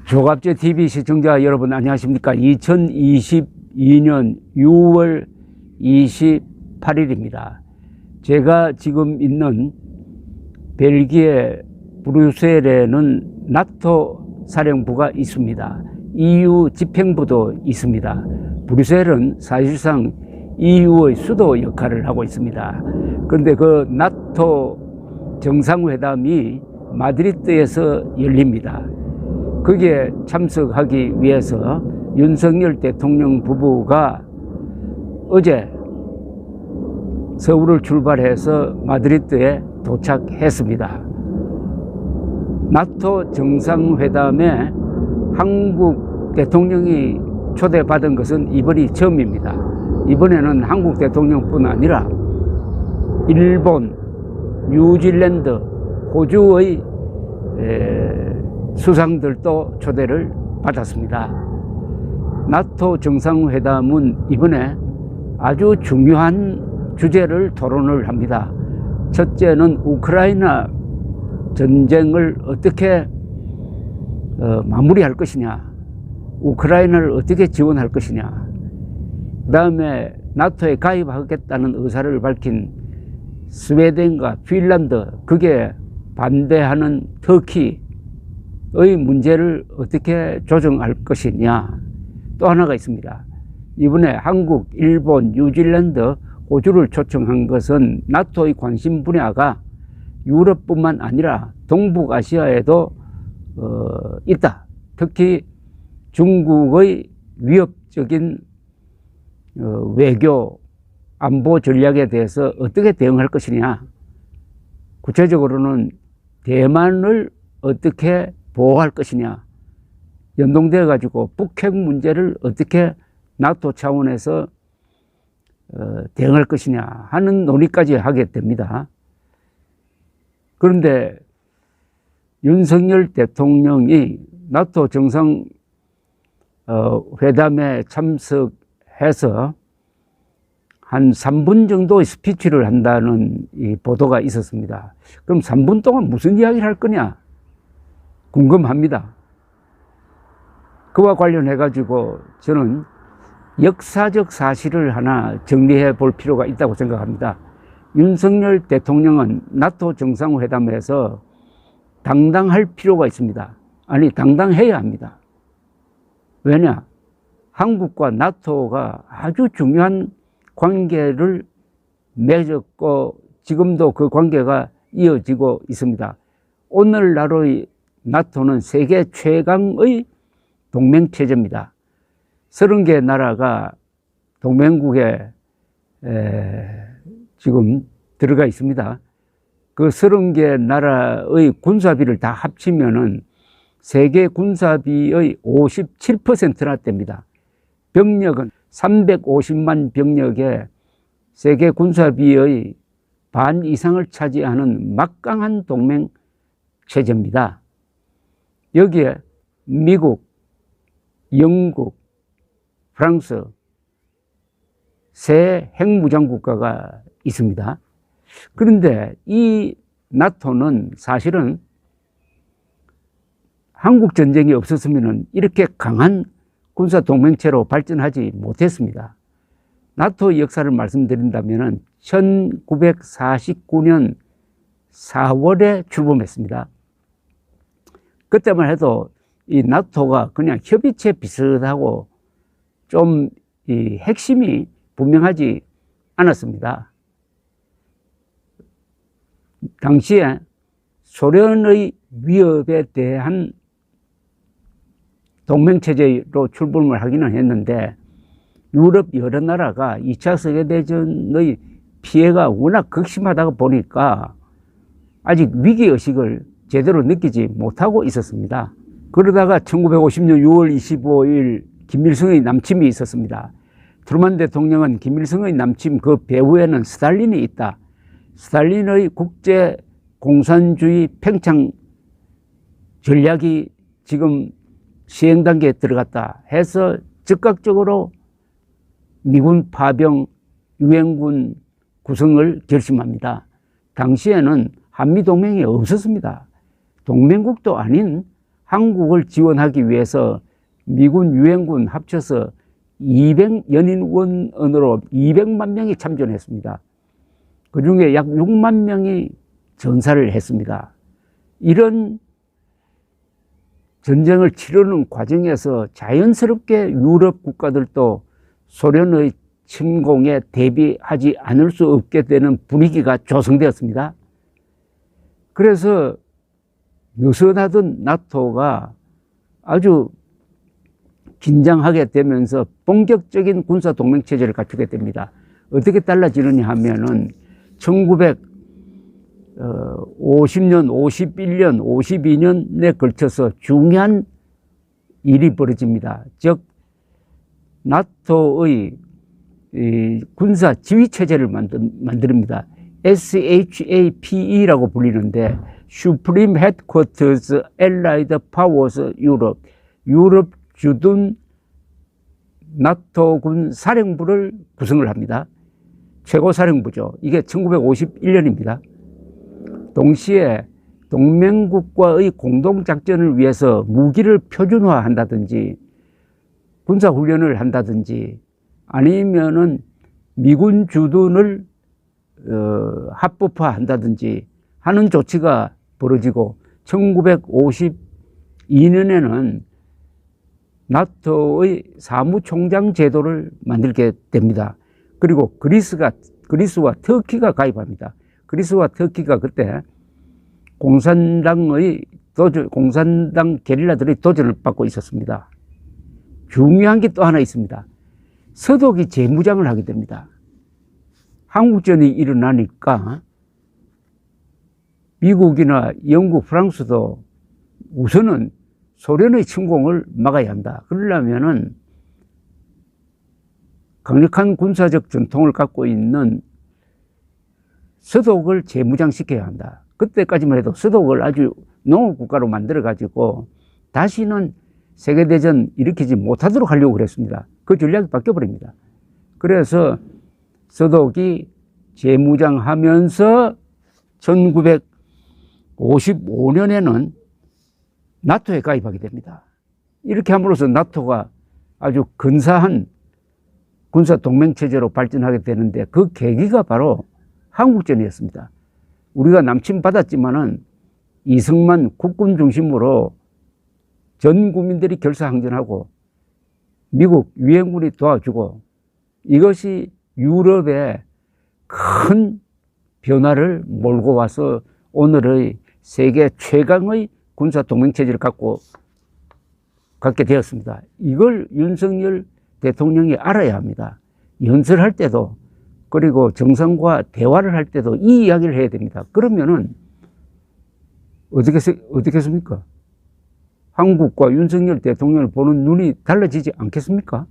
조갑제 TV 시청자 여러분 안녕하십니까? 2022년 6월 28일입니다. 제가 지금 있는 벨기에 브뤼셀에는 나토 사령부가 있습니다. EU 집행부도 있습니다. 브뤼셀은 사실상 EU의 수도 역할을 하고 있습니다. 그런데 그 나토 정상회담이 마드리드에서 열립니다. 거기에 참석하기 위해서 윤석열 대통령 부부가 어제 서울을 출발해서 마드리드에 도착했습니다. 나토 정상회담에 한국 대통령이 초대받은 것은 이번이 처음입니다. 이번에는 한국 대통령뿐 아니라 일본, 뉴질랜드, 호주의 수상들도 초대를 받았습니다. 나토 정상회담은 이번에 아주 중요한 주제를 토론을 합니다. 첫째는 우크라이나 전쟁을 어떻게 마무리할 것이냐, 우크라이나를 어떻게 지원할 것이냐, 그 다음에 나토에 가입하겠다는 의사를 밝힌 스웨덴과 핀란드, 그게 반대하는 터키의 문제를 어떻게 조정할 것이냐. 또 하나가 있습니다. 이번에 한국, 일본, 뉴질랜드, 호주를 초청한 것은 나토의 관심 분야가 유럽뿐만 아니라 동북아시아에도 있다. 특히 중국의 위협적인 외교, 안보 전략에 대해서 어떻게 대응할 것이냐. 구체적으로는 대만을 어떻게 보호할 것이냐. 연동되어 가지고 북핵 문제를 어떻게 나토 차원에서 대응할 것이냐 하는 논의까지 하게 됩니다. 그런데 윤석열 대통령이 나토 정상 회담에 참석해서 한 3분 정도의 스피치를 한다는 이 보도가 있었습니다. 그럼 3분 동안 무슨 이야기를 할 거냐 궁금합니다. 그와 관련해 가지고 저는 역사적 사실을 하나 정리해 볼 필요가 있다고 생각합니다. 윤석열 대통령은 나토 정상회담에서 당당할 필요가 있습니다. 아니, 당당해야 합니다. 왜냐? 한국과 나토가 아주 중요한 관계를 맺었고 지금도 그 관계가 이어지고 있습니다. 오늘날의 나토는 세계 최강의 동맹체제입니다. 30개 나라가 동맹국에 지금 들어가 있습니다. 그 30개 나라의 군사비를 다 합치면은 세계 군사비의 57%나 됩니다. 병력은 350만 병력에 세계 군사비의 반 이상을 차지하는 막강한 동맹 체제입니다. 여기에 미국, 영국, 프랑스 세 핵무장 국가가 있습니다. 그런데 이 나토는 사실은 한국 전쟁이 없었으면 이렇게 강한 군사 동맹체로 발전하지 못했습니다. 나토의 역사를 말씀드린다면 1949년 4월에 출범했습니다. 그때만 해도 이 나토가 그냥 협의체 비슷하고 좀 이 핵심이 분명하지 않았습니다. 당시에 소련의 위협에 대한 동맹체제로 출범을 하기는 했는데 유럽 여러 나라가 2차 세계대전의 피해가 워낙 극심하다 보니까 아직 위기의식을 제대로 느끼지 못하고 있었습니다. 그러다가 1950년 6월 25일 김일성의 남침이 있었습니다. 트루만 대통령은 김일성의 남침 그 배후에는 스탈린이 있다. 스탈린의 국제 공산주의 팽창 전략이 지금 시행 단계에 들어갔다 해서 즉각적으로 미군 파병, 유엔군 구성을 결심합니다. 당시에는 한미동맹이 없었습니다. 동맹국도 아닌 한국을 지원하기 위해서 미군 유엔군 합쳐서 200연인원으로 200만 명이 참전했습니다. 그 중에 약 6만 명이 전사를 했습니다. 이런 전쟁을 치르는 과정에서 자연스럽게 유럽 국가들도 소련의 침공에 대비하지 않을 수 없게 되는 분위기가 조성되었습니다. 그래서 느슨하던 나토가 아주 긴장하게 되면서 본격적인 군사 동맹 체제를 갖추게 됩니다. 어떻게 달라지느냐 하면은 1950년, 51년, 52년에 걸쳐서 중요한 일이 벌어집니다. 즉 나토의 군사 지휘 체제를 만듭니다. SHAPE라고 불리는데 Supreme Headquarters Allied Powers Europe, 유럽 주둔 나토군 사령부를 구성을 합니다. 최고사령부죠. 이게 1951년입니다. 동시에 동맹국과의 공동작전을 위해서 무기를 표준화한다든지 군사훈련을 한다든지 아니면은 미군 주둔을 합법화한다든지 하는 조치가 벌어지고 1952년에는 나토의 사무총장 제도를 만들게 됩니다. 그리고 그리스와 터키가 가입합니다. 그리스와 터키가 그때 공산당 게릴라들의 도전을 받고 있었습니다. 중요한 게 또 하나 있습니다. 서독이 재무장을 하게 됩니다. 한국전이 일어나니까 미국이나 영국, 프랑스도 우선은 소련의 침공을 막아야 한다. 그러려면은 강력한 군사적 전통을 갖고 있는 서독을 재무장시켜야 한다. 그때까지만 해도 서독을 아주 농업국가로 만들어가지고 다시는 세계대전 일으키지 못하도록 하려고 그랬습니다. 그 전략이 바뀌어버립니다. 그래서 서독이 재무장하면서 1955년에는 나토에 가입하게 됩니다. 이렇게 함으로써 나토가 아주 근사한 군사 동맹 체제로 발전하게 되는데 그 계기가 바로 한국전이었습니다. 우리가 남침받았지만은 이승만 국군 중심으로 전 국민들이 결사항전하고 미국 유엔군이 도와주고 이것이 유럽에 큰 변화를 몰고 와서 오늘의 세계 최강의 군사 동맹 체제를 갖게 되었습니다. 이걸 윤석열 대통령이 알아야 합니다. 연설할 때도 그리고 정상과 대화를 할 때도 이 이야기를 해야 됩니다. 그러면은 어떻겠습니까? 한국과 윤석열 대통령을 보는 눈이 달라지지 않겠습니까?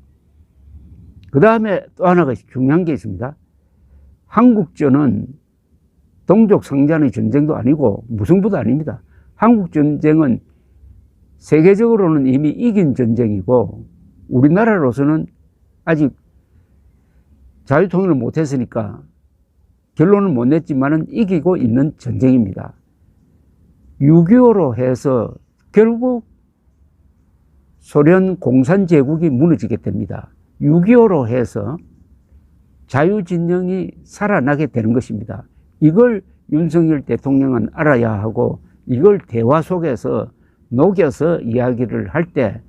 그 다음에 또 하나가 중요한 게 있습니다. 한국전은 동족 상잔의 전쟁도 아니고 무승부도 아닙니다. 한국전쟁은 세계적으로는 이미 이긴 전쟁이고 우리나라로서는 아직 자유통일을 못했으니까 결론은 못 냈지만은 이기고 있는 전쟁입니다. 6.25로 해서 결국 소련 공산제국이 무너지게 됩니다. 6.25로 해서 자유진영이 살아나게 되는 것입니다. 이걸 윤석열 대통령은 알아야 하고 이걸 대화 속에서 녹여서 이야기를 할 때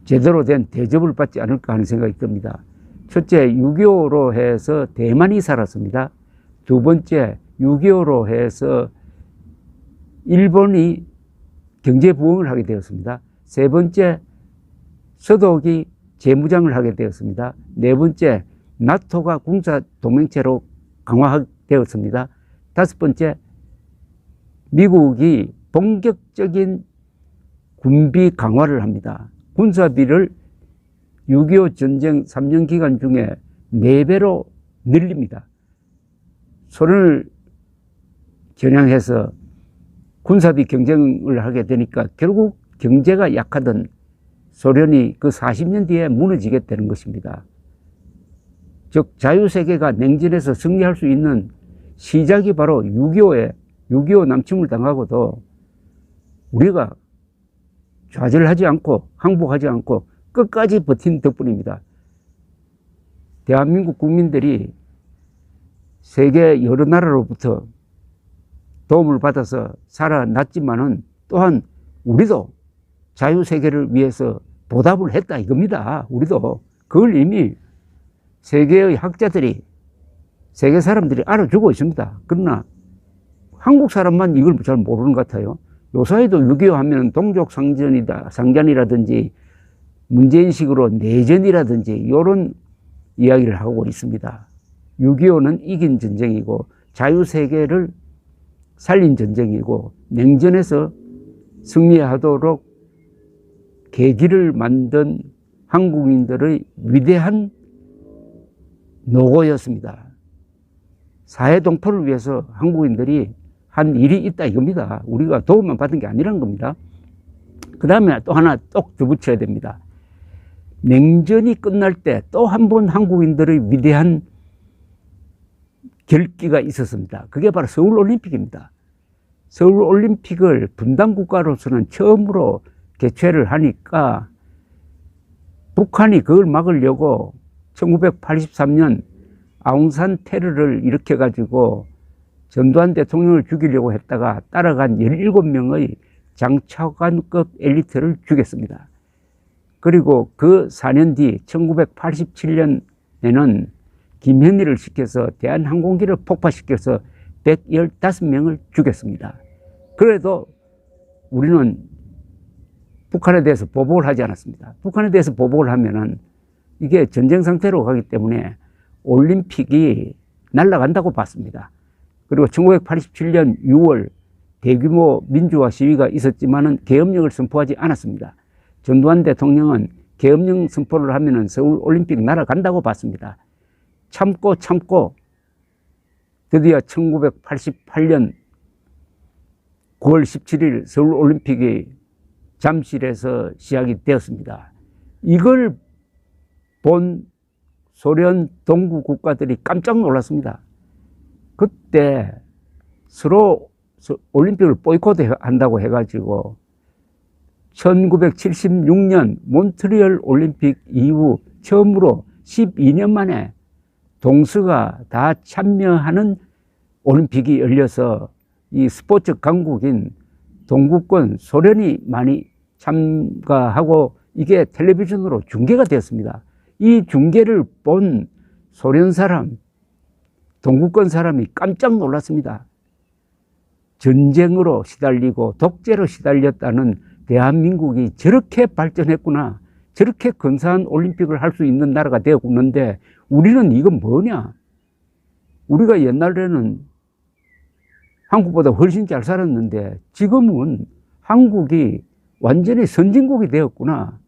제대로 된 대접을 받지 않을까 하는 생각이 듭니다. 첫째, 6.25로 해서 대만이 살았습니다. 두 번째, 6.25로 해서 일본이 경제 부흥을 하게 되었습니다. 세 번째, 서독이 재무장을 하게 되었습니다. 네 번째, 나토가 군사 동맹체로 강화되었습니다. 다섯 번째, 미국이 본격적인 군비 강화를 합니다. 군사비를 6.25 전쟁 3년 기간 중에 4배로 늘립니다. 소련을 겨냥해서 군사비 경쟁을 하게 되니까 결국 경제가 약하던 소련이 그 40년 뒤에 무너지게 되는 것입니다. 즉 자유세계가 냉전에서 승리할 수 있는 시작이 바로 6.25 남침을 당하고도 우리가 좌절하지 않고 항복하지 않고 끝까지 버틴 덕분입니다. 대한민국 국민들이 세계 여러 나라로부터 도움을 받아서 살아났지만은 또한 우리도 자유세계를 위해서 보답을 했다 이겁니다. 우리도 그걸 이미 세계의 학자들이, 세계 사람들이 알아주고 있습니다. 그러나 한국 사람만 이걸 잘 모르는 것 같아요. 요사이도 6.25 하면 동족 상전이라든지 문제인식으로 내전이라든지 이런 이야기를 하고 있습니다. 6.25는 이긴 전쟁이고 자유세계를 살린 전쟁이고 냉전에서 승리하도록 계기를 만든 한국인들의 위대한 노고였습니다. 사회동포를 위해서 한국인들이 한 일이 있다 이겁니다. 우리가 도움만 받은 게 아니란 겁니다. 그 다음에 또 하나 똑 덧붙여야 됩니다. 냉전이 끝날 때 또 한 번 한국인들의 위대한 결기가 있었습니다. 그게 바로 서울올림픽입니다. 서울올림픽을 분단국가로서는 처음으로 개최를 하니까 북한이 그걸 막으려고 1983년 아웅산 테러를 일으켜가지고 전두환 대통령을 죽이려고 했다가 따라간 17명의 장차관급 엘리트를 죽였습니다. 그리고 그 4년 뒤 1987년에는 김현희를 시켜서 대한항공기를 폭파시켜서 115명을 죽였습니다. 그래도 우리는 북한에 대해서 보복을 하지 않았습니다. 북한에 대해서 보복을 하면은 이게 전쟁 상태로 가기 때문에 올림픽이 날아간다고 봤습니다. 그리고 1987년 6월 대규모 민주화 시위가 있었지만은 계엄령을 선포하지 않았습니다. 전두환 대통령은 계엄령 선포를 하면은 서울 올림픽 날아간다고 봤습니다. 참고 드디어 1988년 9월 17일 서울 올림픽이 잠실에서 시작이 되었습니다. 이걸 본 소련 동구 국가들이 깜짝 놀랐습니다. 그때 서로 올림픽을 보이콧한다고 해가지고 1976년 몬트리올 올림픽 이후 처음으로 12년 만에 동서가 다 참여하는 올림픽이 열려서 이 스포츠 강국인 동구권 소련이 많이 참가하고 이게 텔레비전으로 중계가 되었습니다. 이 중계를 본 소련 사람, 동구권 사람이 깜짝 놀랐습니다. 전쟁으로 시달리고 독재로 시달렸다는 대한민국이 저렇게 발전했구나. 저렇게 근사한 올림픽을 할 수 있는 나라가 되었는데 우리는 이건 뭐냐? 우리가 옛날에는 한국보다 훨씬 잘 살았는데 지금은 한국이 완전히 선진국이 되었구나.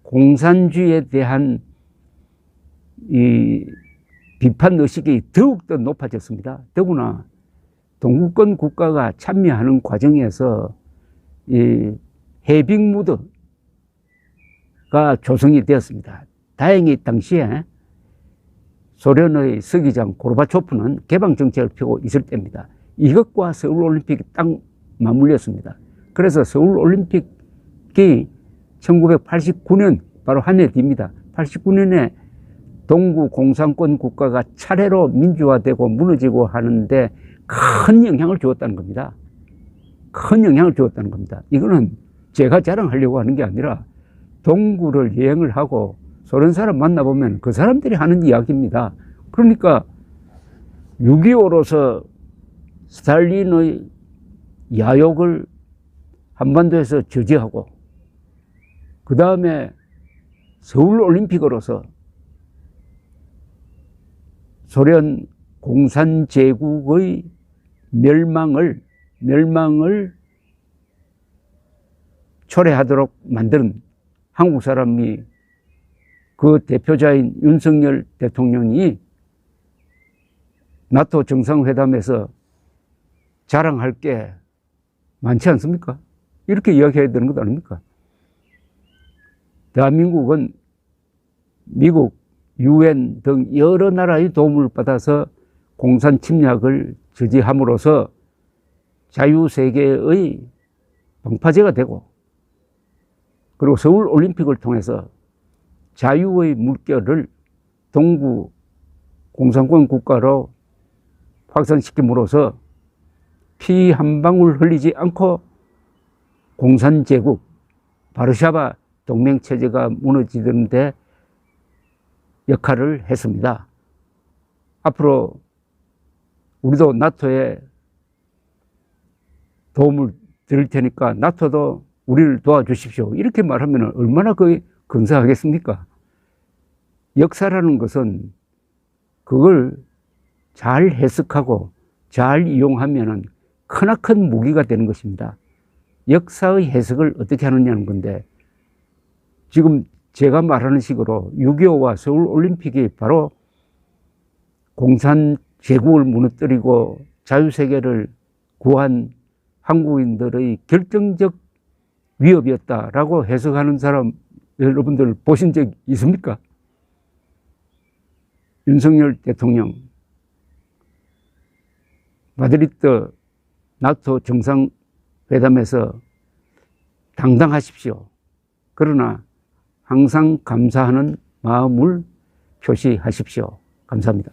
공산주의에 대한 이 비판 의식이 더욱더 높아졌습니다. 더구나 동구권 국가가 참여하는 과정에서 이 해빙 무드가 조성이 되었습니다. 다행히 당시에 소련의 서기장 고르바초프는 개방 정책을 펴고 있을 때입니다. 이것과 서울올림픽이 딱 맞물렸습니다. 그래서 서울올림픽이 1989년 바로 한 해 뒤입니다. 89년에 동구 공산권 국가가 차례로 민주화되고 무너지고 하는데 큰 영향을 주었다는 겁니다. 큰 영향을 주었다는 겁니다. 이거는 제가 자랑하려고 하는 게 아니라 동구를 여행을 하고 소련 사람 만나보면 그 사람들이 하는 이야기입니다. 그러니까 6.25로서 스탈린의 야욕을 한반도에서 저지하고 그 다음에 서울올림픽으로서 소련 공산제국의 멸망을 초래하도록 만든 한국 사람이 그 대표자인 윤석열 대통령이 나토 정상회담에서 자랑할 게 많지 않습니까? 이렇게 이야기해야 되는 것 아닙니까? 대한민국은 미국, UN 등 여러 나라의 도움을 받아서 공산 침략을 저지함으로써 자유세계의 방파제가 되고 그리고 서울 올림픽을 통해서 자유의 물결을 동구 공산권 국가로 확산시킴으로써 피 한 방울 흘리지 않고 공산제국 바르샤바 동맹체제가 무너지는 데 역할을 했습니다. 앞으로 우리도 나토에 도움을 드릴 테니까 나토도 우리를 도와주십시오. 이렇게 말하면 얼마나 근사하겠습니까? 역사라는 것은 그걸 잘 해석하고 잘 이용하면 크나큰 무기가 되는 것입니다. 역사의 해석을 어떻게 하느냐는 건데, 지금 제가 말하는 식으로 6.25와 서울올림픽이 바로 공산제국을 무너뜨리고 자유세계를 구한 한국인들의 결정적 위협이었다라고 해석하는 사람 여러분들 보신 적 있습니까? 윤석열 대통령 마드리드 나토 정상회담에서 당당하십시오. 그러나 항상 감사하는 마음을 표시하십시오. 감사합니다.